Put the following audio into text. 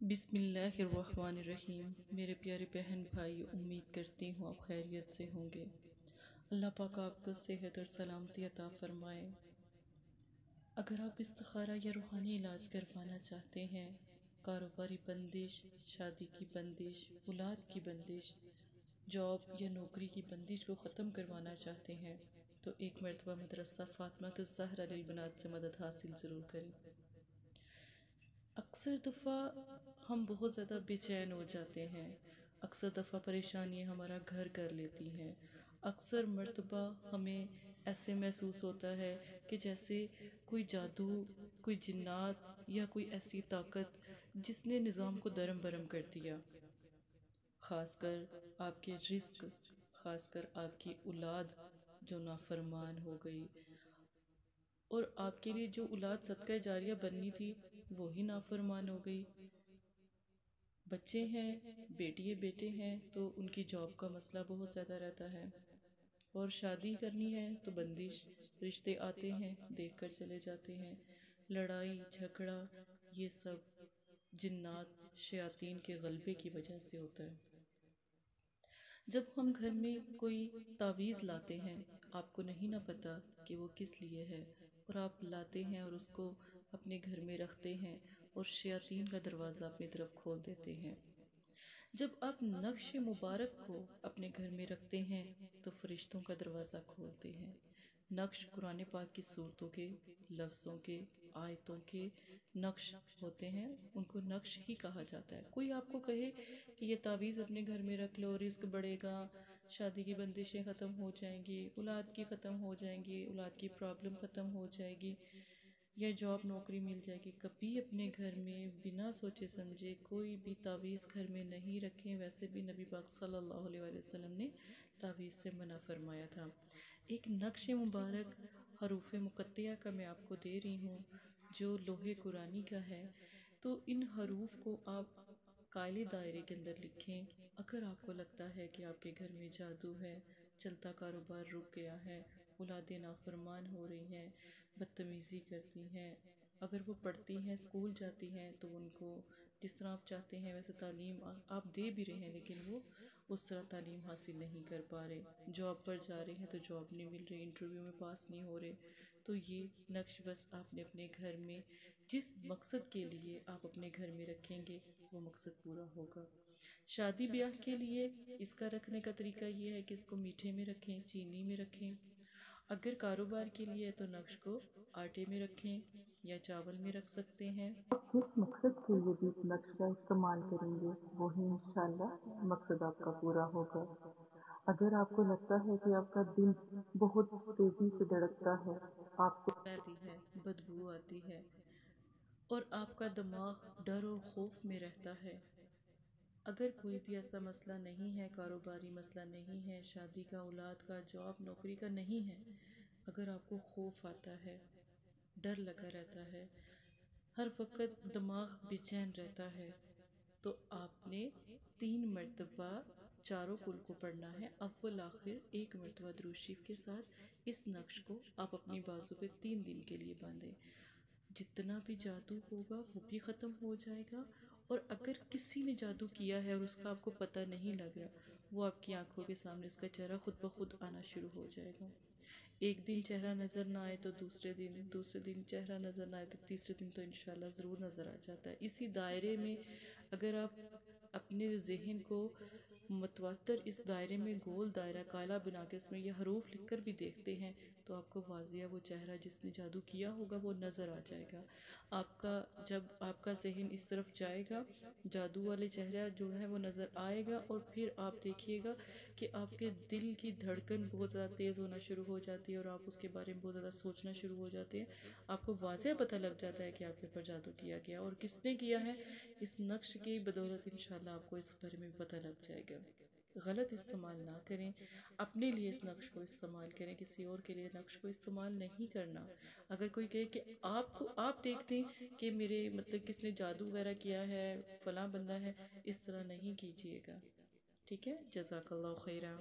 بسم اللہ الرحمن الرحیم۔ میرے پیارے بہن بھائی، امید کرتی ہوں آپ خیریت سے ہوں گے۔ اللہ پاک آپ کو صحت اور سلامتی عطا فرمائے۔ اگر آپ استخارہ یا روحانی علاج کروانا چاہتے ہیں، کاروباری بندش، شادی کی بندش، اولاد کی بندش، جاب یا نوکری کی بندش کو ختم کروانا چاہتے ہیں تو ایک مرتبہ مدرسہ فاطمہ الزہرا للبنات سے مدد حاصل ضرور کریں۔ اکثر دفعہ ہم بہت زیادہ بے چین ہو جاتے ہیں، اکثر دفعہ پریشانیاں ہمارا گھر کر لیتی ہیں، اکثر مرتبہ ہمیں ایسے محسوس ہوتا ہے کہ جیسے کوئی جادو، کوئی جنات یا کوئی ایسی طاقت جس نے نظام کو درم برم کر دیا۔ خاص کر آپ کے رزق، خاص کر آپ کی اولاد جو نافرمان ہو گئی، اور آپ کے لیے جو اولاد صدقہ جاریہ بننی تھی وہی نافرمان ہو گئی۔ بچے ہیں، بیٹیے بیٹے ہیں تو ان کی جاب کا مسئلہ بہت زیادہ رہتا ہے، اور شادی کرنی ہے تو بندش، رشتے آتے ہیں دیکھ کر چلے جاتے ہیں، لڑائی جھگڑا، یہ سب جنات شیاطین کے غلبے کی وجہ سے ہوتا ہے۔ جب ہم گھر میں کوئی تعویذ لاتے ہیں، آپ کو نہیں نہ پتا کہ وہ کس لیے ہے، اور آپ لاتے ہیں اور اس کو اپنے گھر میں رکھتے ہیں اور شیاطین کا دروازہ اپنی طرف کھول دیتے ہیں۔ جب آپ نقش مبارک کو اپنے گھر میں رکھتے ہیں تو فرشتوں کا دروازہ کھولتے ہیں۔ نقش قرآن پاک کی صورتوں کے، لفظوں کے، آیتوں کے نقش ہوتے ہیں، ان کو نقش ہی کہا جاتا ہے۔ کوئی آپ کو کہے کہ یہ تعویذ اپنے گھر میں رکھ لو، رزق بڑھے گا، شادی کی بندشیں ختم ہو جائیں گی، اولاد کی ختم ہو جائیں گی، اولاد کی پرابلم ختم ہو جائے گی، یا جاب نوکری مل جائے گی، کبھی اپنے گھر میں بنا سوچے سمجھے کوئی بھی تعویذ گھر میں نہیں رکھیں۔ ویسے بھی نبی پاک صلی اللہ علیہ وسلم نے تعویذ سے منع فرمایا تھا۔ ایک نقش مبارک حروف مقطعہ کا میں آپ کو دے رہی ہوں جو لوح قرآنی کا ہے، تو ان حروف کو آپ قائل دائرے کے اندر لکھیں۔ اگر آپ کو لگتا ہے کہ آپ کے گھر میں جادو ہے، چلتا کاروبار رک گیا ہے، اولادیں نافرمان ہو رہی ہیں، بدتمیزی کرتی ہیں، اگر وہ پڑھتی ہیں، اسکول جاتی ہیں تو ان کو جس طرح آپ چاہتے ہیں ویسے تعلیم آپ دے بھی رہے ہیں لیکن وہ اس طرح تعلیم حاصل نہیں کر پا رہے، جاب پر جا رہے ہیں تو جاب نہیں مل رہی، انٹرویو میں پاس نہیں ہو رہے، تو یہ نقش بس آپ نے اپنے گھر میں جس مقصد کے لیے آپ اپنے گھر میں رکھیں گے وہ مقصد پورا ہوگا۔ شادی بیاہ کے لیے اس کا رکھنے کا طریقہ یہ ہے کہ اس کو میٹھے میں رکھیں، چینی میں رکھیں۔ اگر کاروبار کے لیے ہے تو نقش کو آٹے میں رکھیں یا چاول میں رکھ سکتے ہیں۔ جس مقصد کے لیے بھی اس نقش کا استعمال کریں گے وہی انشاءاللہ مقصد آپ کا پورا ہوگا۔ اگر آپ کو لگتا ہے کہ آپ کا دل بہت تیزی سے دھڑکتا ہے، آپ کو رہتی ہے، بدبو آتی ہے، اور آپ کا دماغ ڈر اور خوف میں رہتا ہے، اگر کوئی بھی ایسا مسئلہ نہیں ہے، کاروباری مسئلہ نہیں ہے، شادی کا، اولاد کا، جاب نوکری کا نہیں ہے، اگر آپ کو خوف آتا ہے، ڈر لگا رہتا ہے، ہر وقت دماغ بے چین رہتا ہے، تو آپ نے 3 مرتبہ چاروں کل کو پڑھنا ہے، اول آخر 1 مرتبہ درود شریف کے ساتھ۔ اس نقش کو آپ اپنی بازو پہ 3 دن کے لیے باندھیں۔ جتنا بھی جادو ہوگا وہ بھی ختم ہو جائے گا، اور اگر کسی نے جادو کیا ہے اور اس کا آپ کو پتہ نہیں لگ رہا، وہ آپ کی آنکھوں کے سامنے اس کا چہرہ خود بخود آنا شروع ہو جائے گا۔ ایک دن چہرہ نظر نہ آئے تو دوسرے دن چہرہ نظر نہ آئے تو تیسرے دن تو انشاءاللہ ضرور نظر آ جاتا ہے۔ اسی دائرے میں اگر آپ اپنے ذہن کو متواتر اس دائرے میں گول دائرہ کالا بنا کے اس میں یہ حروف لکھ کر بھی دیکھتے ہیں تو آپ کو واضح وہ چہرہ جس نے جادو کیا ہوگا وہ نظر آ جائے گا۔ جب آپ کا ذہن اس طرف جائے گا، جادو والے چہرہ جو ہے وہ نظر آئے گا، اور پھر آپ دیکھیے گا کہ آپ کے دل کی دھڑکن بہت زیادہ تیز ہونا شروع ہو جاتی ہے اور آپ اس کے بارے میں بہت زیادہ سوچنا شروع ہو جاتے ہیں۔ آپ کو واضح پتہ لگ جاتا ہے کہ آپ کے اوپر جادو کیا گیا اور کس نے کیا ہے۔ اس نقش کی بدولت انشاءاللہ آپ کو اس بارے میں بھی پتہ لگ جائے گا۔ غلط استعمال نہ کریں، اپنے لیے اس نقش کو استعمال کریں، کسی اور کے لیے نقش کو استعمال نہیں کرنا۔ اگر کوئی کہے کہ آپ دیکھتے ہیں کہ میرے مطلب کس نے جادو وغیرہ کیا ہے، فلاں بندہ ہے، اس طرح نہیں کیجئے گا، ٹھیک ہے؟ جزاک اللہ خیرہ۔